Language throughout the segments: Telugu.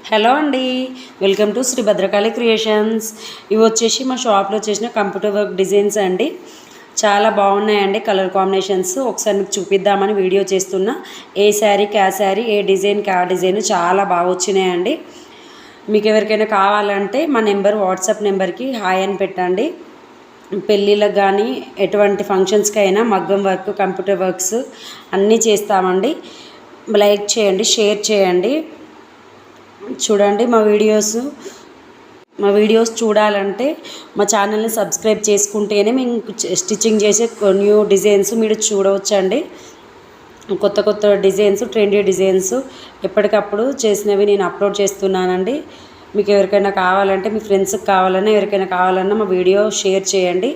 హలో అండి, welcome to Sri Bhadrakali creations. ఇవి వచ్చేసి మా షాప్లో చేసిన కంప్యూటర్ వర్క్ డిజైన్స్ అండి. చాలా బాగున్నాయండి కలర్ కాంబినేషన్స్. ఒకసారి మీకు చూపిద్దామని వీడియో చేస్తున్నా. ఏ శారీకి ఆ శారీ, ఏ డిజైన్కి ఆ డిజైన్ చాలా బాగా వచ్చినాయండి. మీకు ఎవరికైనా కావాలంటే మా వాట్సాప్ నెంబర్కి హాయ్ అని పెట్టండి. పెళ్ళిళ్ళకి కానీ ఎటువంటి ఫంక్షన్స్కి అయినా మగ్గం వర్క్, కంప్యూటర్ వర్క్స్ అన్నీ చేస్తామండి. లైక్ చేయండి, షేర్ చేయండి. చూడండి మా వీడియోస్ చూడాలంటే మా ఛానల్ని సబ్స్క్రైబ్ చేసుకుంటేనే మేము స్టిచ్చింగ్ చేసే న్యూ డిజైన్స్ మీరు చూడవచ్చండి. కొత్త కొత్త డిజైన్స్, ట్రెండీ డిజైన్స్ ఎప్పటికప్పుడు చేసినవి నేను అప్లోడ్ చేస్తున్నానండి. మీకు ఎవరికైనా కావాలంటే, మీ ఫ్రెండ్స్కి కావాలన్నా, ఎవరికైనా కావాలన్నా మా వీడియో షేర్ చేయండి.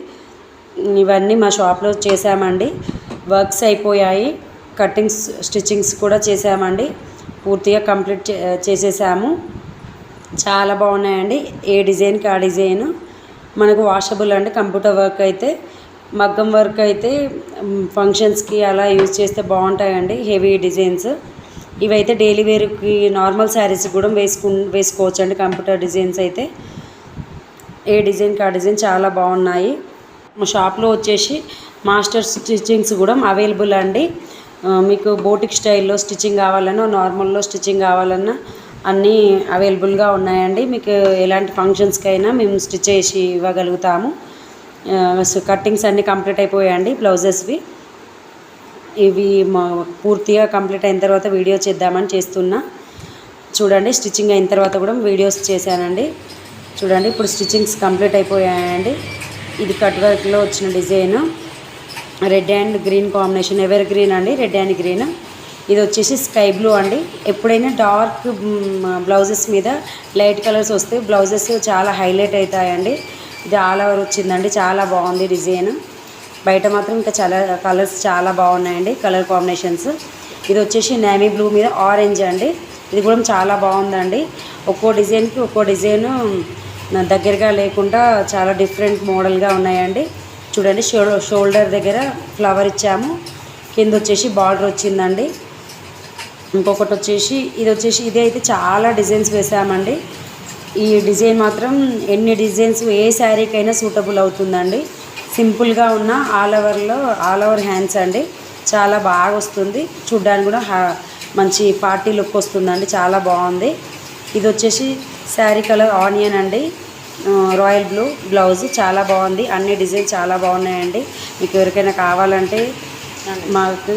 ఇవన్నీ మా షాప్లో చేసామండి. వర్క్స్ అయిపోయాయి, కటింగ్స్, స్టిచ్చింగ్స్ కూడా చేసామండి. పూర్తిగా కంప్లీట్ చేసేసాము. చాలా బాగున్నాయండి. ఏ డిజైన్కి ఆ డిజైన్ మనకు వాషబుల్ అండి. కంప్యూటర్ వర్క్ అయితే, మగ్గం వర్క్ అయితే ఫంక్షన్స్కి అలా యూజ్ చేస్తే బాగుంటాయండి. హెవీ డిజైన్స్ ఇవైతే డైలీ వేర్కి, నార్మల్ శారీస్ కూడా వేసుకోవచ్చు అండి. కంప్యూటర్ డిజైన్స్ అయితే ఏ డిజైన్కి ఆ డిజైన్ చాలా బాగున్నాయి. మా షాప్లో వచ్చేసి మాస్టర్ స్టిచ్చింగ్స్ కూడా అవైలబుల్ అండి. మీకు బోటిక్ స్టైల్లో స్టిచ్చింగ్ కావాలన్నా, నార్మల్లో స్టిచ్చింగ్ కావాలన్నా అన్నీ అవైలబుల్గా ఉన్నాయండి. మీకు ఎలాంటి ఫంక్షన్స్కి అయినా మేము స్టిచ్ చేసి ఇవ్వగలుగుతాము. కట్టింగ్స్ అన్నీ కంప్లీట్ అయిపోయాయండి. బ్లౌజెస్వి ఇవి పూర్తిగా కంప్లీట్ అయిన తర్వాత వీడియో చేద్దామని చేస్తున్నా. చూడండి, స్టిచ్చింగ్ అయిన తర్వాత కూడా వీడియోస్ చేశానండి. చూడండి, ఇప్పుడు స్టిచ్చింగ్స్ కంప్లీట్ అయిపోయాయండి. ఇది కట్ వర్క్లో వచ్చిన design, red and green combination, ever green అండి, రెడ్ అండ్ గ్రీన్. ఇది వచ్చేసి స్కై బ్లూ అండి. ఎప్పుడైనా డార్క్ బ్లౌజెస్ మీద లైట్ కలర్స్ వస్తే బ్లౌజెస్ చాలా హైలైట్ అవుతాయండి. ఇది ఆల్ ఓవర్ వచ్చిందండి, చాలా బాగుంది డిజైన్. బయట మాత్రం ఇంకా చాలా కలర్స్ చాలా బాగున్నాయండి, కలర్ కాంబినేషన్స్. ఇది వచ్చేసి నేవీ బ్లూ మీద ఆరెంజ్ అండి. ఇది కూడా చాలా బాగుందండి. ఒక్కో డిజైన్కి ఒక్కో డిజైను దగ్గరగా లేకుండా చాలా డిఫరెంట్ మోడల్గా ఉన్నాయండి. చూడండి, షోల్డర్ దగ్గర ఫ్లవర్ ఇచ్చాము, కింద వచ్చేసి బార్డర్ వచ్చిందండి. ఇంకొకటి వచ్చేసి ఇది అయితే చాలా డిజైన్స్ వేసామండి. ఈ డిజైన్ మాత్రం ఎన్ని డిజైన్స్ ఏ శారీకైనా సూటబుల్ అవుతుందండి. సింపుల్గా ఉన్న ఆల్ ఓవర్ హ్యాండ్స్ అండి. చాలా బాగా వస్తుంది, చూడ్డానికి కూడా మంచి పార్టీ లుక్ వస్తుందండి. చాలా బాగుంది. ఇది వచ్చేసి శారీ కలర్ ఆనియన్ అండి, రాయల్ బ్లూ బ్లౌజ్. చాలా బాగుంది. అన్ని డిజైన్ చాలా బాగున్నాయండి. మీకు ఎవరికైనా కావాలంటే మాకు